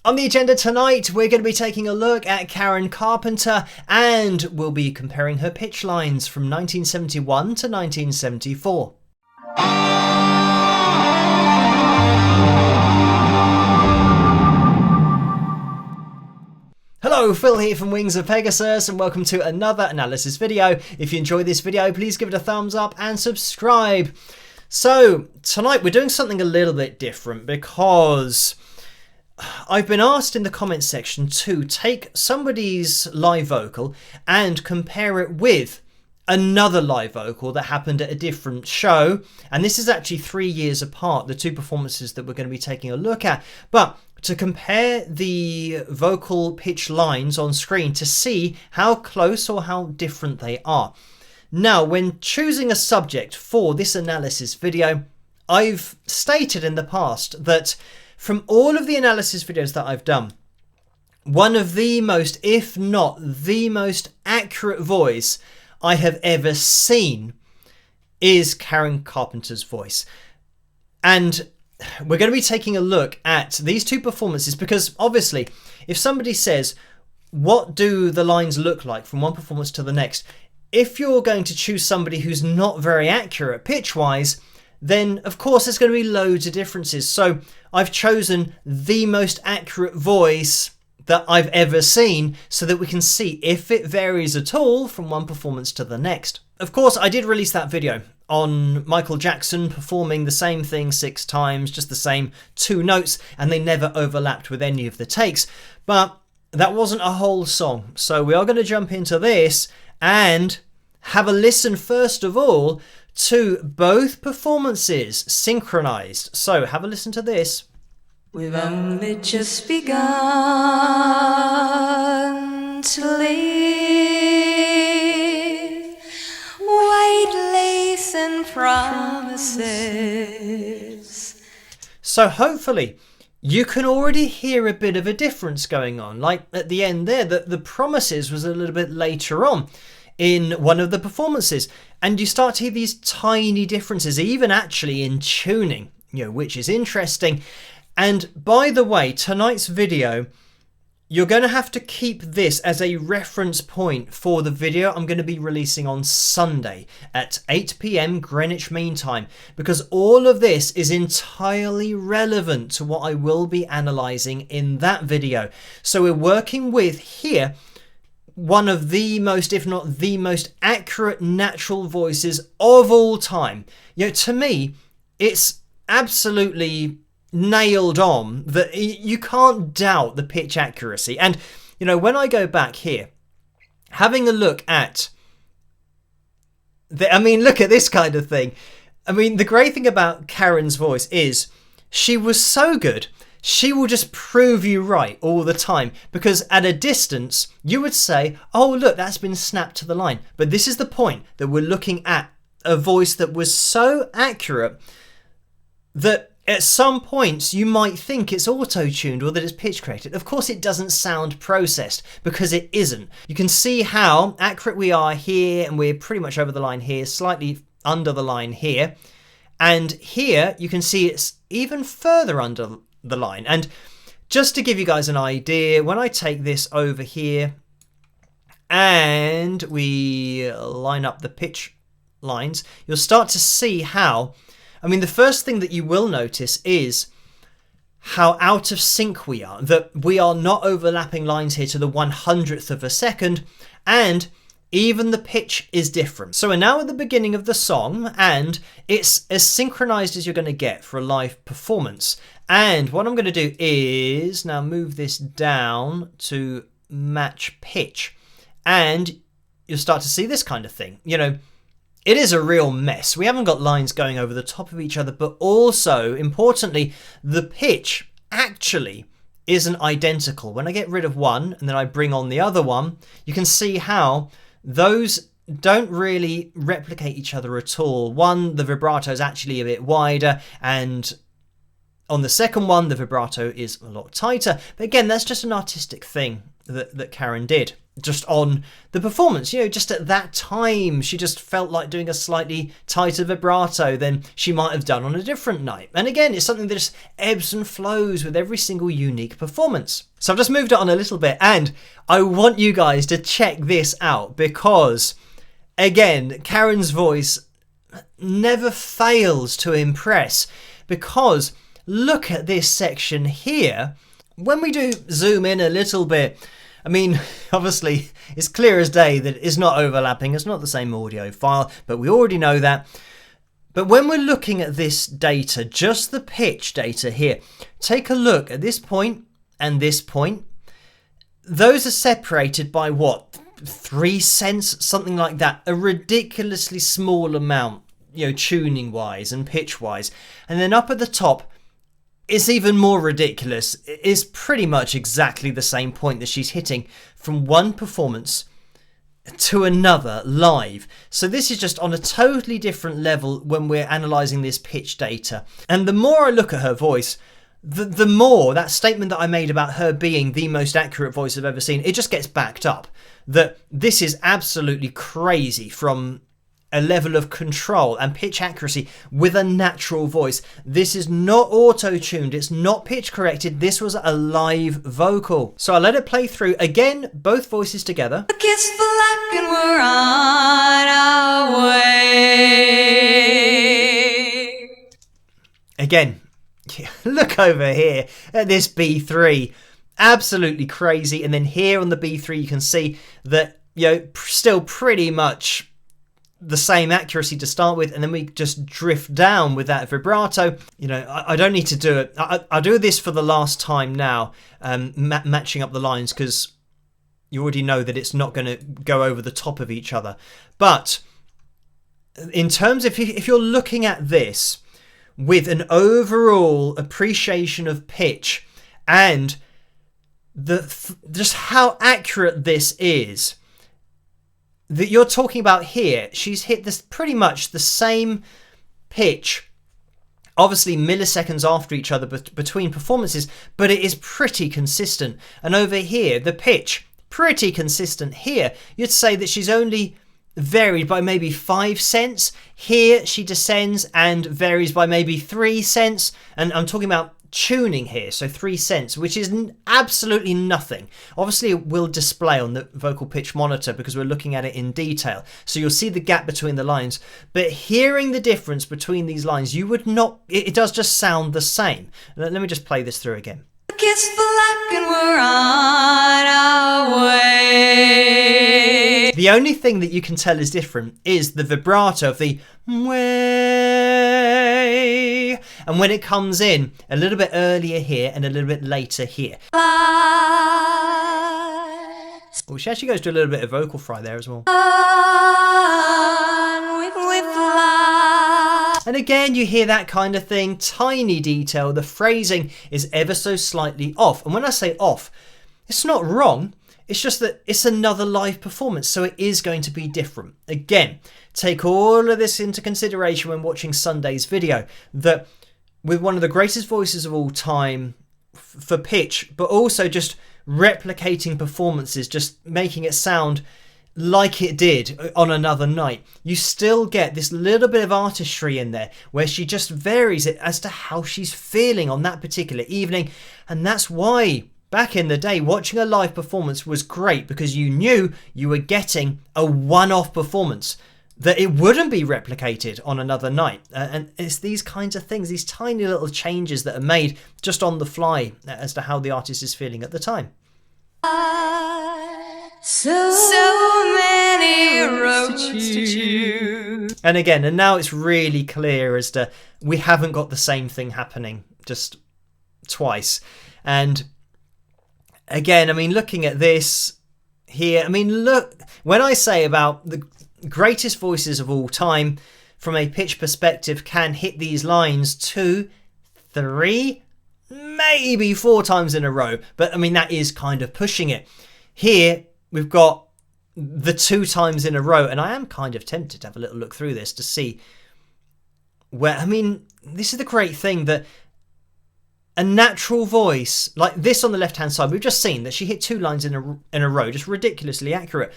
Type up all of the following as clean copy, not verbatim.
On the agenda tonight, we're going to be taking a look at Karen Carpenter, and we'll be comparing her pitch lines from 1971 to 1974. Hello, Phil here from Wings of Pegasus, and welcome to another analysis video. If you enjoyed this video, please give it a thumbs up and subscribe. So, tonight we're doing something a little bit different because I've been asked in the comments section to take somebody's live vocal and compare it with another live vocal that happened at a different show. And this is actually 3 years apart, the two performances that we're going to be taking a look at. But to compare the vocal pitch lines on screen to see how close or how different they are. Now, when choosing a subject for this analysis video, I've stated in the past that from all of the analysis videos that I've done, one of the most, if not the most accurate voice I have ever seen is Karen Carpenter's voice. And we're going to be taking a look at these two performances because obviously if somebody says, what do the lines look like from one performance to the next? If you're going to choose somebody who's not very accurate pitch-wise, then of course there's going to be loads of differences. So I've chosen the most accurate voice that I've ever seen so that we can see if it varies at all from one performance to the next. Of course, I did release that video on Michael Jackson performing the same thing 6 times, just the same 2 notes, and they never overlapped with any of the takes. But that wasn't a whole song. So we are going to jump into this and have a listen first of all to both performances synchronized. So have a listen to this. We've only just begun to live, white lace and promises. So hopefully you can already hear a bit of a difference going on. Like at the end there, the promises was a little bit later on in one of the performances, and you start to hear these tiny differences, even actually in tuning, which is interesting. And by the way, tonight's video, you're going to have to keep this as a reference point for the video I'm going to be releasing on Sunday at 8 PM Greenwich Mean Time, because all of this is entirely relevant to what I will be analysing in that video. So we're working with here one of the most, if not the most accurate natural voices of all time. To me, it's absolutely nailed on that you can't doubt the pitch accuracy. And, when I go back here, having a look at look at this kind of thing. The great thing about Karen's voice is she was so good. She will just prove you right all the time, because at a distance you would say, oh look, that's been snapped to the line. But this is the point, that we're looking at a voice that was so accurate that at some points you might think it's auto-tuned or that it's pitch corrected. Of course it doesn't sound processed, because it isn't. You can see how accurate we are here, and we're pretty much over the line here, slightly under the line here. And here you can see it's even further under the line. And just to give you guys an idea, when I take this over here and we line up the pitch lines, you'll start to see how, the first thing that you will notice is how out of sync we are, that we are not overlapping lines here to the 100th of a second, and even the pitch is different. So we're now at the beginning of the song, and it's as synchronized as you're going to get for a live performance. And what I'm going to do is now move this down to match pitch, and you'll start to see this kind of thing. It is a real mess. We haven't got lines going over the top of each other, but also, importantly, the pitch actually isn't identical. When I get rid of one and then I bring on the other one, you can see how those don't really replicate each other at all. One, the vibrato is actually a bit wider, and on the second one, the vibrato is a lot tighter. But again, that's just an artistic thing. that Karen did. Just on the performance, just at that time, she just felt like doing a slightly tighter vibrato than she might have done on a different night. And again, it's something that just ebbs and flows with every single unique performance. So I've just moved it on a little bit, and I want you guys to check this out because, again, Karen's voice never fails to impress, because look at this section here. When we do zoom in a little bit, I mean, obviously, it's clear as day that it's not overlapping. It's not the same audio file, but we already know that. But when we're looking at this data, just the pitch data here, take a look at this point and this point. Those are separated by what? 3 cents, something like that. A ridiculously small amount, tuning wise and pitch wise. And then up at the top, it's even more ridiculous. It's pretty much exactly the same point that she's hitting from one performance to another live. So this is just on a totally different level when we're analysing this pitch data. And the more I look at her voice, the more that statement that I made about her being the most accurate voice I've ever seen, it just gets backed up. That this is absolutely crazy from a level of control and pitch accuracy with a natural voice. This is not auto-tuned, it's not pitch corrected, this was a live vocal. So I let it play through, again, both voices together. A kiss for luck and we're on our way. Again, look over here at this B3, absolutely crazy. And then here on the B3 you can see that, still pretty much the same accuracy to start with, and then we just drift down with that vibrato. I don't need to do it. I do this for the last time now, matching up the lines, because you already know that it's not going to go over the top of each other. But in terms of if you're looking at this with an overall appreciation of pitch and just how accurate this is, that you're talking about here, she's hit this pretty much the same pitch, obviously milliseconds after each other between performances, but it is pretty consistent. And over here, the pitch, pretty consistent here. You'd say that she's only varied by maybe 5 cents. Here, she descends and varies by maybe 3 cents. And I'm talking about tuning here, so 3 cents, which is absolutely nothing. Obviously it will display on the vocal pitch monitor because we're looking at it in detail, so you'll see the gap between the lines, but hearing the difference between these lines, you would not, it does just sound the same. Let me just play this through again. A kiss for luck and we're on our way. The only thing that you can tell is different is the vibrato of the way. And when it comes in a little bit earlier here and a little bit later here. Oh, she actually goes to a little bit of vocal fry there as well. And again, you hear that kind of thing, tiny detail. The phrasing is ever so slightly off. And when I say off, it's not wrong. It's just that it's another live performance, so it is going to be different. Again, take all of this into consideration when watching Sunday's video, that with one of the greatest voices of all time for pitch, but also just replicating performances, just making it sound like it did on another night, you still get this little bit of artistry in there where she just varies it as to how she's feeling on that particular evening. And that's why back in the day, watching a live performance was great, because you knew you were getting a one-off performance, that it wouldn't be replicated on another night. And it's these kinds of things, these tiny little changes that are made just on the fly as to how the artist is feeling at the time. So many roads to choose. And again, and now it's really clear as to we haven't got the same thing happening just twice. And again, I mean, looking at this here, I mean, look, when I say about the greatest voices of all time from a pitch perspective can hit these lines 2, 3, maybe 4 times in a row, but I mean, that is kind of pushing it. Here we've got the 2 times in a row, and I am kind of tempted to have a little look through this to see where, I mean, this is the great thing, that a natural voice like this on the left hand side, we've just seen that she hit 2 lines in a row, just ridiculously accurate.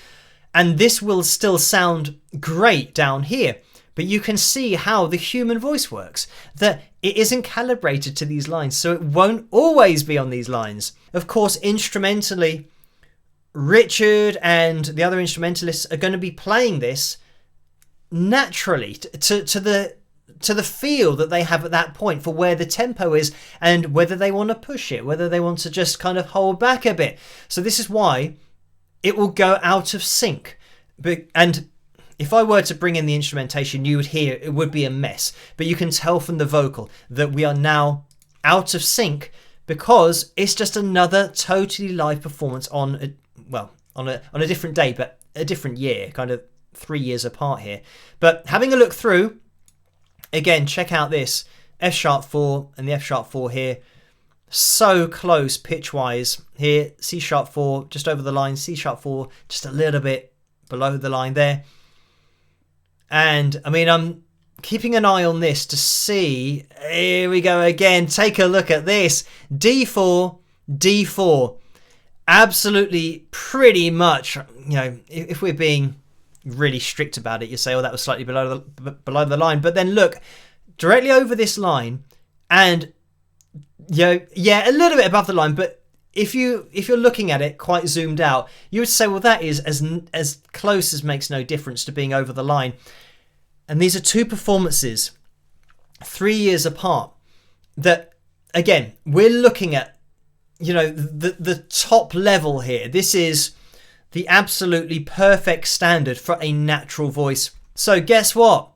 And this will still sound great down here. But you can see how the human voice works, that it isn't calibrated to these lines, so it won't always be on these lines. Of course, instrumentally, Richard and the other instrumentalists are going to be playing this naturally to the feel that they have at that point for where the tempo is and whether they want to push it, whether they want to just kind of hold back a bit. So this is why it will go out of sync. And if I were to bring in the instrumentation, you would hear it would be a mess. But you can tell from the vocal that we are now out of sync because it's just another totally live performance on a different day, but a different year, kind of 3 years apart here. But having a look through, again, check out this F sharp 4 and the F sharp 4 here. So close pitch wise here. C sharp 4 just over the line, C sharp 4 just a little bit below the line there. And I mean, I'm keeping an eye on this to see. Here we go again. Take a look at this. D4, D4. Absolutely pretty much, if we're being really strict about it, you say, oh, that was slightly below the line. But then look, directly over this line and, a little bit above the line. But if you're looking at it quite zoomed out, you would say, well, that is as close as makes no difference to being over the line. And these are 2 performances 3 years apart that, again, we're looking at, the top level here. This is the absolutely perfect standard for a natural voice. So guess what?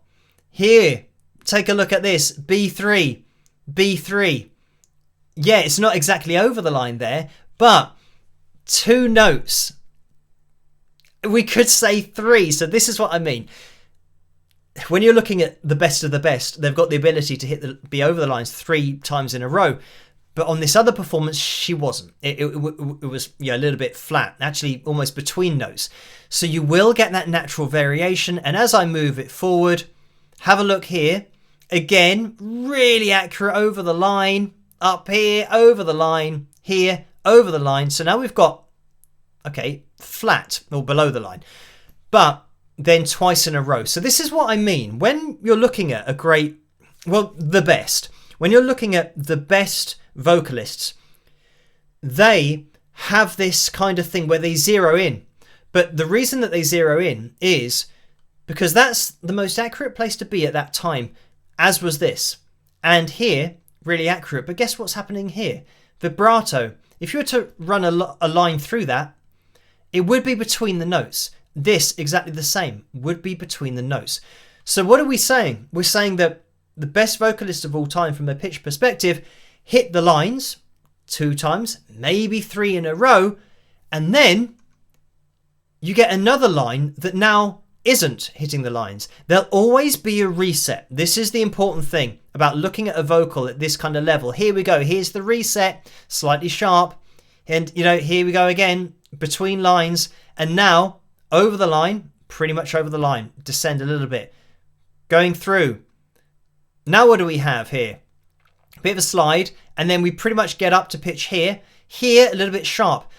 Here, take a look at this. B3, B3. Yeah, it's not exactly over the line there, but 2 notes. We could say 3. So this is what I mean. When you're looking at the best of the best, they've got the ability to be over the lines 3 times in a row. But on this other performance, she wasn't. It was a little bit flat, actually almost between notes. So you will get that natural variation. And as I move it forward, have a look here. Again, really accurate over the line, up here, over the line, here, over the line. So now we've got, flat or below the line. But then twice in a row. So this is what I mean. When you're looking at the best, when you're looking at the best vocalists, they have this kind of thing where they zero in. But the reason that they zero in is because that's the most accurate place to be at that time, as was this. And here, really accurate. But guess what's happening here? Vibrato. If you were to run a line through that, it would be between the notes. This, exactly the same, would be between the notes. So what are we saying? We're saying that the best vocalist of all time from a pitch perspective hit the lines 2 times, maybe 3 in a row, and then you get another line that now isn't hitting the lines. There'll always be a reset. This is the important thing about looking at a vocal at this kind of level. Here we go. Here's the reset, slightly sharp. And, here we go again, between lines. And now, over the line, pretty much over the line. Descend a little bit. Going through. Now what do we have here? A bit of a slide. And then we pretty much get up to pitch here. Here, a little bit sharp.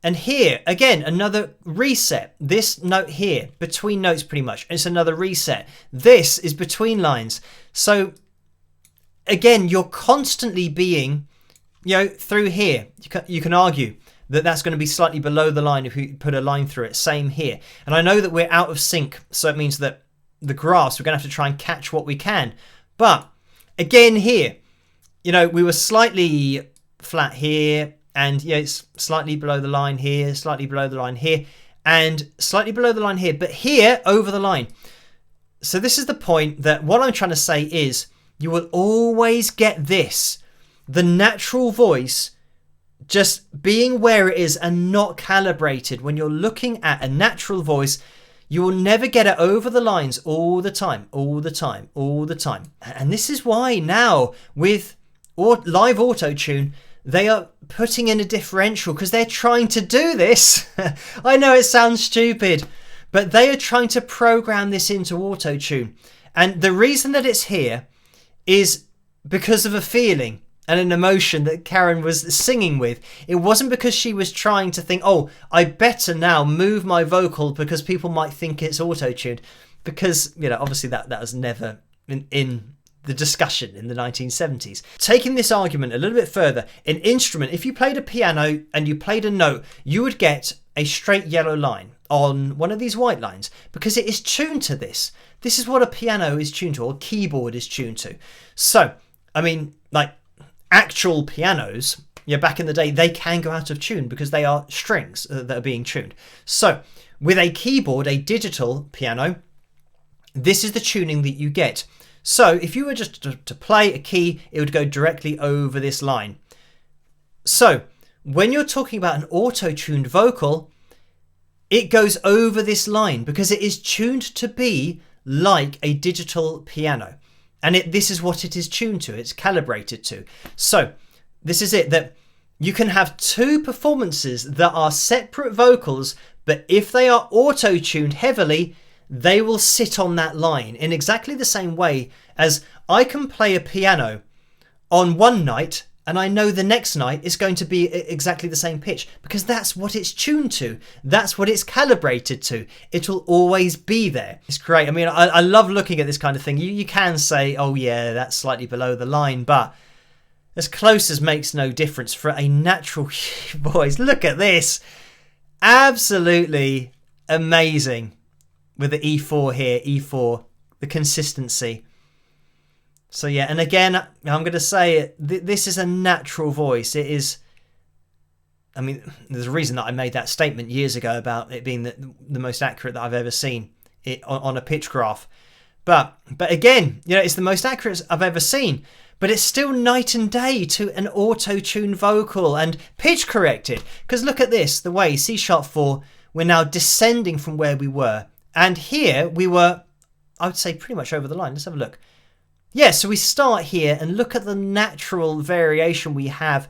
And here, again, another reset. This note here, between notes pretty much. It's another reset. This is between lines. So, again, you're constantly being, through here. You can argue that that's going to be slightly below the line if you put a line through it. Same here. And I know that we're out of sync. So it means that the graphs, we're going to have to try and catch what we can. But, again, here, we were slightly flat here. And it's slightly below the line here, slightly below the line here, and slightly below the line here, but here over the line. So this is the point that what I'm trying to say is you will always get this, the natural voice just being where it is and not calibrated. When you're looking at a natural voice, you will never get it over the lines all the time, all the time, all the time. And this is why now with live auto-tune, they are putting in a differential because they're trying to do this. I know it sounds stupid, but they are trying to program this into auto-tune. And the reason that it's here is because of a feeling. and an emotion that Karen was singing with. It wasn't because she was trying to think, oh, I better now move my vocal because people might think it's auto-tuned. Because, you know, obviously that was never in the discussion in the 1970s. Taking this argument a little bit further, an instrument, if you played a piano and you played a note, you would get a straight yellow line on one of these white lines because it is tuned to this. This is what a piano is tuned to, or a keyboard is tuned to. So, I mean, like actual pianos, yeah, back in the day, they can go out of tune because they are strings that are being tuned. So, with a keyboard, a digital piano, this is the tuning that you get. So if you were just to play a key, it would go directly over this line. So when you're talking about an auto-tuned vocal, it goes over this line because it is tuned to be like a digital piano. And this is what it is tuned to. It's calibrated to. So this is it, that you can have two performances that are separate vocals, but if they are auto-tuned heavily, they will sit on that line in exactly the same way as I can play a piano on one night and I know the next night is going to be exactly the same pitch because that's what it's tuned to. That's what it's calibrated to. It will always be there. It's great. I mean, I love looking at this kind of thing. You can say, oh yeah, that's slightly below the line, but as close as makes no difference for a natural voice. Look at this. Absolutely amazing. With the E4 here, E4, the consistency. So yeah, and again, I'm going to say it, this is a natural voice. It is, I mean, there's a reason that I made that statement years ago about it being the most accurate that I've ever seen it on a pitch graph. But again, you know, it's the most accurate I've ever seen. But it's still night and day to an auto-tuned vocal and pitch corrected. Because look at this, the way C#4, we're now descending from where we were. And here we were, I would say, pretty much over the line. Let's have a look. Yeah, so we start here and look at the natural variation we have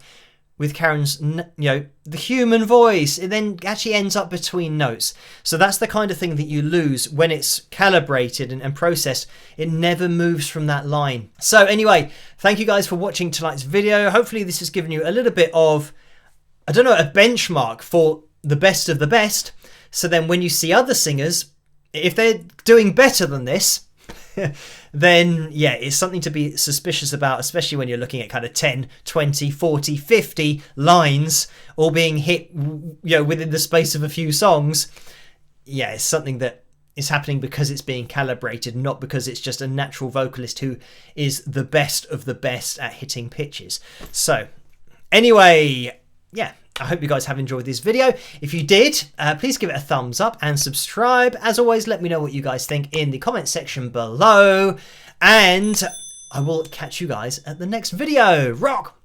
with Karen's, you know, the human voice. It then actually ends up between notes. So that's the kind of thing that you lose when it's calibrated and processed. It never moves from that line. So anyway, thank you guys for watching tonight's video. Hopefully this has given you a little bit of, I don't know, a benchmark for the best of the best. So then when you see other singers, if they're doing better than this, then yeah, it's something to be suspicious about, especially when you're looking at kind of 10, 20, 40, 50 lines all being hit, you know, within the space of a few songs. Yeah, it's something that is happening because it's being calibrated, not because it's just a natural vocalist who is the best of the best at hitting pitches. So anyway, yeah, I hope you guys have enjoyed this video. If you did, please give it a thumbs up and subscribe. As always, let me know what you guys think in the comment section below. And I will catch you guys at the next video. Rock!